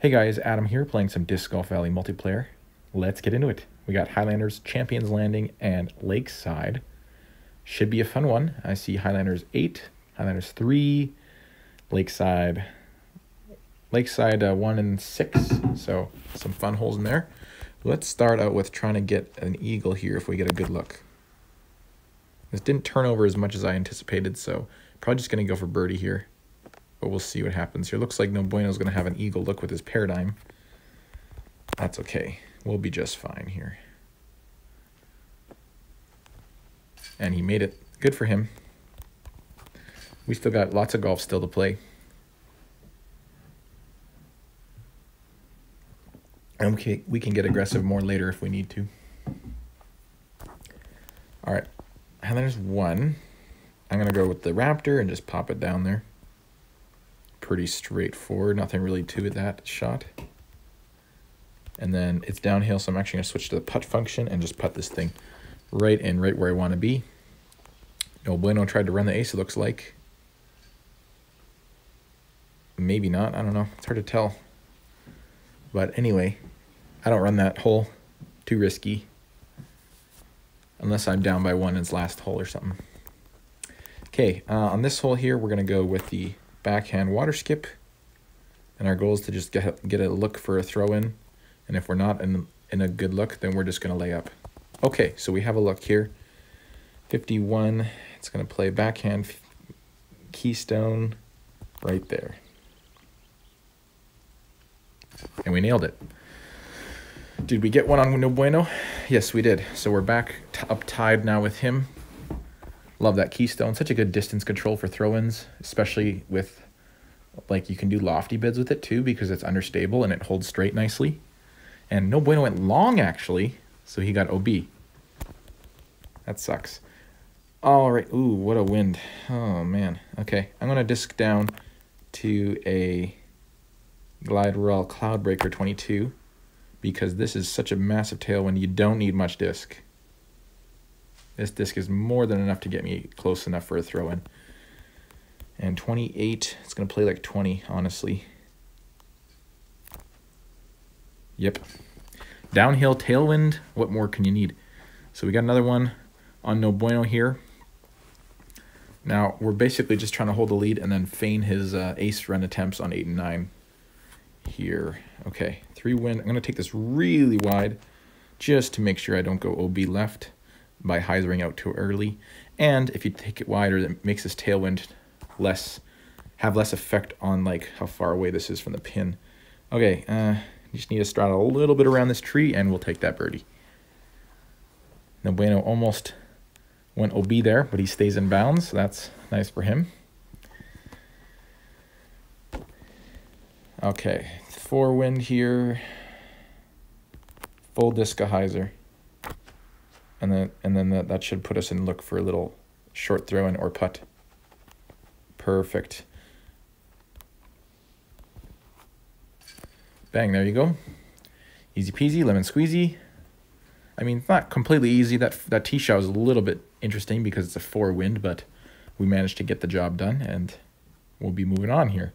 Hey guys, Adam here playing some Disc Golf Valley multiplayer. Let's get into it. We got Highlanders, Champions Landing, and Lakeside. Should be a fun one. I see Highlanders 8, Highlanders 3, Lakeside 1 and 6. So some fun holes in there. Let's start out with trying to get an eagle here if we get a good look. This didn't turn over as much as I anticipated, so probably just going to go for birdie here. But we'll see what happens here. Looks like No Bueno's going to have an eagle look with his paradigm. That's okay. We'll be just fine here. And he made it. Good for him. We still got lots of golf still to play. And we can get aggressive more later if we need to. All right. Highlanders 1. I'm going to go with the Raptor and just pop it down there. Pretty straightforward, nothing really to that shot. And then it's downhill, so I'm actually going to switch to the putt function and just putt this thing right where I want to be. No Bueno tried to run the ace, it looks like. Maybe not, I don't know, it's hard to tell. But anyway, I don't run that hole, too risky. Unless I'm down by 1 in its last hole or something. Okay, on this hole here, we're going to go with the backhand water skip, and our goal is to just get a look for a throw-in, and if we're not in a good look, then we're just going to lay up. Okay, so we have a look here. 51, it's going to play backhand keystone right there. And we nailed it. Did we get one on No Bueno? Yes, we did. So we're back up tied now with him. Love that keystone. Such a good distance control for throw-ins, especially with, like, you can do lofty bids with it too because it's understable and it holds straight nicely. And No Bueno went long, actually, so he got OB. That sucks. All right. Ooh, what a wind. Oh, man. Okay, I'm going to disc down to a Glide Royal Cloudbreaker 22 because this is such a massive tailwind. You don't need much disc. This disc is more than enough to get me close enough for a throw-in. And 28, it's going to play like 20, honestly. Yep. Downhill tailwind, what more can you need? So we got another one on No Bueno here. Now, we're basically just trying to hold the lead and then feign his ace run attempts on 8 and 9 here. Okay, 3 wind. I'm going to take this really wide just to make sure I don't go OB left by hyzering out too early. And if you take it wider, that makes this tailwind have less effect on like how far away this is from the pin. Okay, you just need to straddle a little bit around this tree and we'll take that birdie. No Bueno almost went OB there, but he stays in bounds, so that's nice for him. Okay, 4 wind here, full disc hyzer. And then that should put us in look for a little short throw-in or putt. Perfect. Bang, there you go. Easy peasy, lemon squeezy. I mean, it's not completely easy. That tee shot was a little bit interesting because it's a 4 wind, but we managed to get the job done, and we'll be moving on here.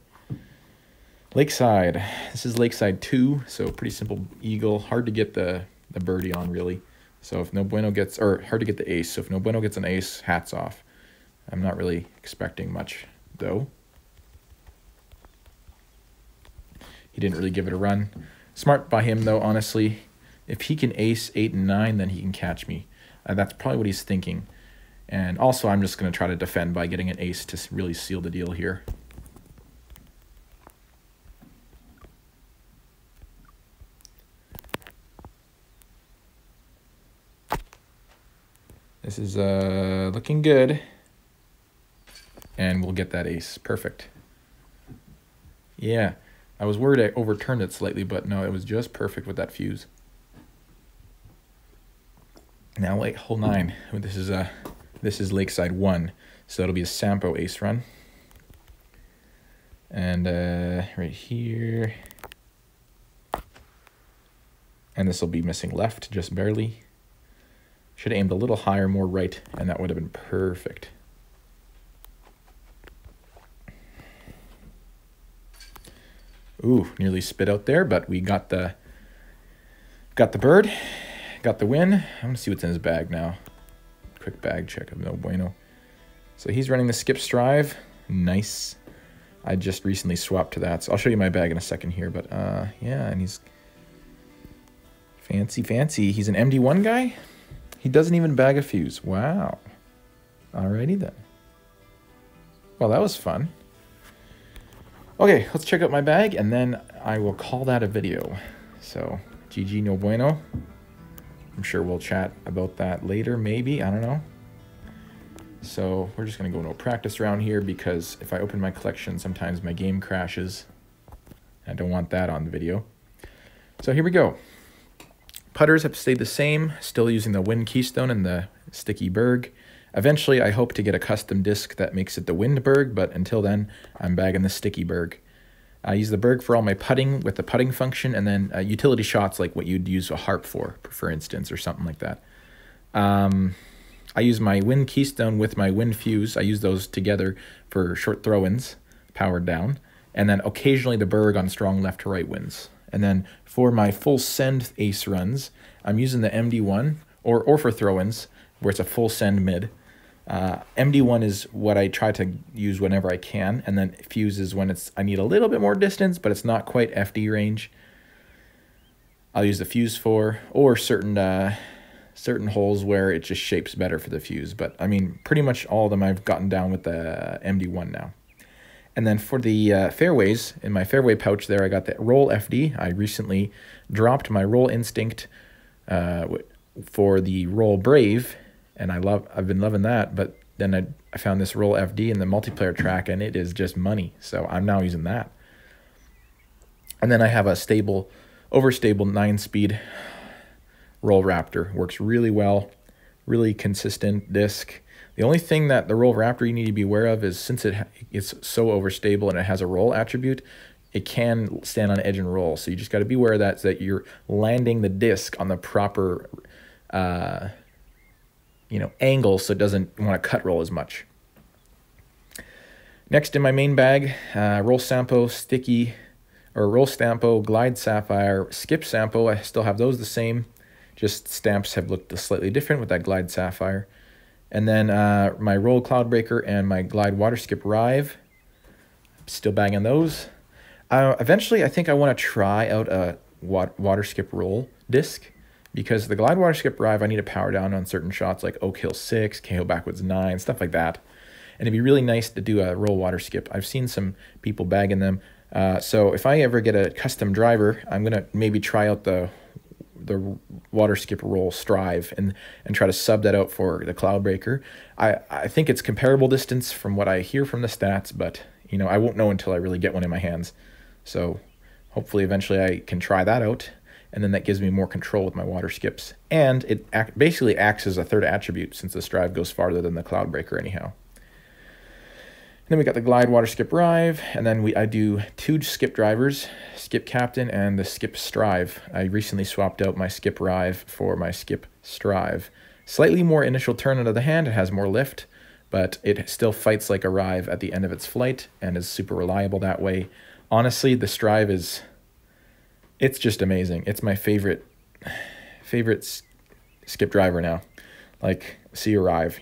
Lakeside. This is Lakeside 2, so pretty simple eagle. Hard to get the birdie on, really. So if No Bueno gets, or hard to get the ace. So if No Bueno gets an ace, hats off. I'm not really expecting much, though. He didn't really give it a run. Smart by him, though, honestly. If he can ace 8 and 9, then he can catch me. That's probably what he's thinking. And also, I'm just going to try to defend by getting an ace to really seal the deal here. This is looking good. And we'll get that ace. Perfect. Yeah, I was worried I overturned it slightly, but no, it was just perfect with that fuse. Now, wait, hole 9. This is Lakeside 1, so it'll be a Sampo ace run. And right here. And this will be missing left, just barely. Should have aimed a little higher, more right, and that would have been perfect. Ooh, nearly spit out there, but we got the bird, got the win. I'm gonna see what's in his bag now. Quick bag check of no bueno. So he's running the skip strive. Nice. I just recently swapped to that, so I'll show you my bag in a second here. But yeah, and he's fancy. He's an MD1 guy. He doesn't even bag a fuse. Wow. Alrighty then. Well, that was fun. Okay, let's check out my bag, and then I will call that a video. So, GG no bueno. I'm sure we'll chat about that later, maybe. I don't know. So, we're just going to go no practice round here, because if I open my collection, sometimes my game crashes. I don't want that on the video. So, here we go. Putters have stayed the same, still using the Wind Keystone and the Sticky Berg. Eventually, I hope to get a custom disc that makes it the Wind Berg, but until then, I'm bagging the Sticky Berg. I use the Berg for all my putting with the putting function, and then utility shots like what you'd use a harp for instance, or something like that. I use my Wind Keystone with my Wind Fuse. I use those together for short throw-ins, powered down, and then occasionally the Berg on strong left to right winds. And then for my full send ace runs, I'm using the MD1, or for throw-ins, where it's a full send mid. MD1 is what I try to use whenever I can, and then fuse is when I need a little bit more distance, but it's not quite FD range. I'll use the fuse for, or certain holes where it just shapes better for the fuse. But I mean, pretty much all of them I've gotten down with the MD1 now. And then for the fairways, in my fairway pouch there, I got the Roll FD. I recently dropped my Roll Instinct for the Roll Brave, and I've been loving that. But then I found this Roll FD in the multiplayer track, and it is just money. So I'm now using that. And then I have a overstable 9-speed Roll Raptor. Works really well, really consistent disc. The only thing that the Roll Raptor you need to be aware of is, since it's so overstable and it has a roll attribute, it can stand on edge and roll. So you just got to be aware of that, so that you're landing the disc on the proper angle, so it doesn't want to cut roll as much. Next in my main bag, Roll Sampo Sticky, or Roll Stampo Glide Sapphire, Skip Sampo. I still have those the same, just stamps have looked slightly different with that Glide Sapphire. And then my Roll Cloudbreaker and my Glide Water Skip Rive, still bagging those. Eventually, I think I want to try out a Water Skip Roll disc, because the Glide Water Skip Rive, I need to power down on certain shots like Oak Hill 6, KO Backwards 9, stuff like that. And it'd be really nice to do a Roll Water Skip. I've seen some people bagging them. So if I ever get a custom driver, I'm going to maybe try out the Water Skip Roll Strive and try to sub that out for the Cloudbreaker. I think it's comparable distance from what I hear from the stats, but I won't know until I really get one in my hands. So hopefully eventually I can try that out, and then that gives me more control with my water skips. And it basically acts as a third attribute, since the Strive goes farther than the Cloudbreaker anyhow. And then we got the Glide Water Skip Rive, and then I do 2 skip drivers, Skip Captain and the Skip Strive. I recently swapped out my Skip Rive for my Skip Strive. Slightly more initial turn out of the hand, it has more lift, but it still fights like a Rive at the end of its flight and is super reliable that way. Honestly, the Strive it's just amazing. It's my favorite skip driver now. Like, see a Rive,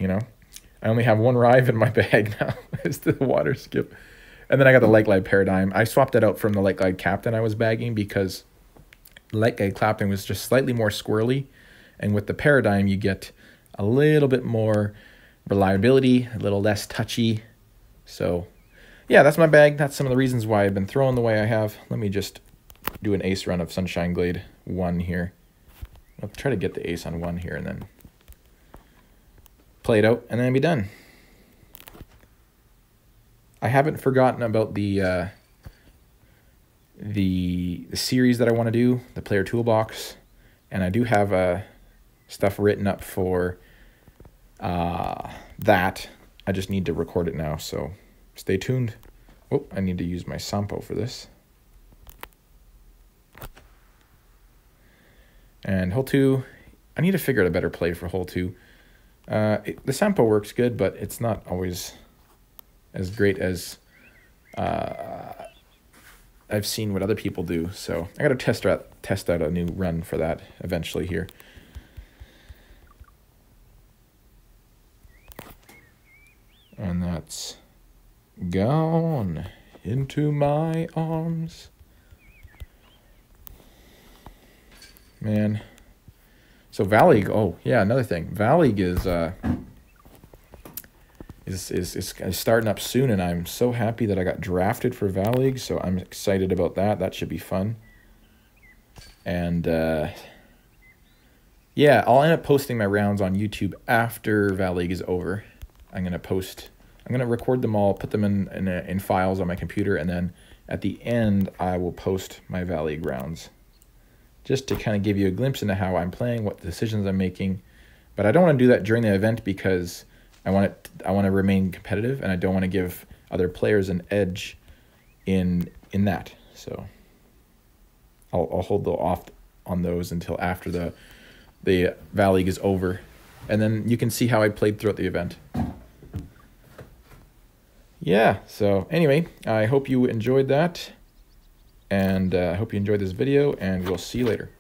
I only have one Rive in my bag now. It's the water skip. And then I got the Light Glide Paradigm. I swapped it out from the Light Glide Captain I was bagging, because Light Glide Captain was just slightly more squirrely. And with the Paradigm, you get a little bit more reliability, a little less touchy. So, yeah, that's my bag. That's some of the reasons why I've been throwing the way I have. Let me just do an ace run of Sunshine Glade 1 here. I'll try to get the ace on 1 here and then play it out, and then be done. I haven't forgotten about the series that I want to do, the Player Toolbox, and I do have stuff written up for that. I just need to record it now, so stay tuned. Oh, I need to use my Sampo for this. And hole 2, I need to figure out a better play for hole 2. The Sampo works good, but it's not always as great as I've seen what other people do. So I got to test out a new run for that eventually here. And that's gone into my arms. Man. So Val League, oh yeah, another thing. Val League is starting up soon, and I'm so happy that I got drafted for Val League, so I'm excited about that. That should be fun. And yeah, I'll end up posting my rounds on YouTube after Val League is over. I'm gonna record them all, put them in files on my computer, and then at the end I will post my Val League rounds, just to kind of give you a glimpse into how I'm playing, what decisions I'm making. But I don't want to do that during the event because I want to remain competitive, and I don't want to give other players an edge in that. So I'll hold off on those until after the Val League is over, and then you can see how I played throughout the event. Yeah, so anyway, I hope you enjoyed that, and I hope you enjoyed this video, and we'll see you later.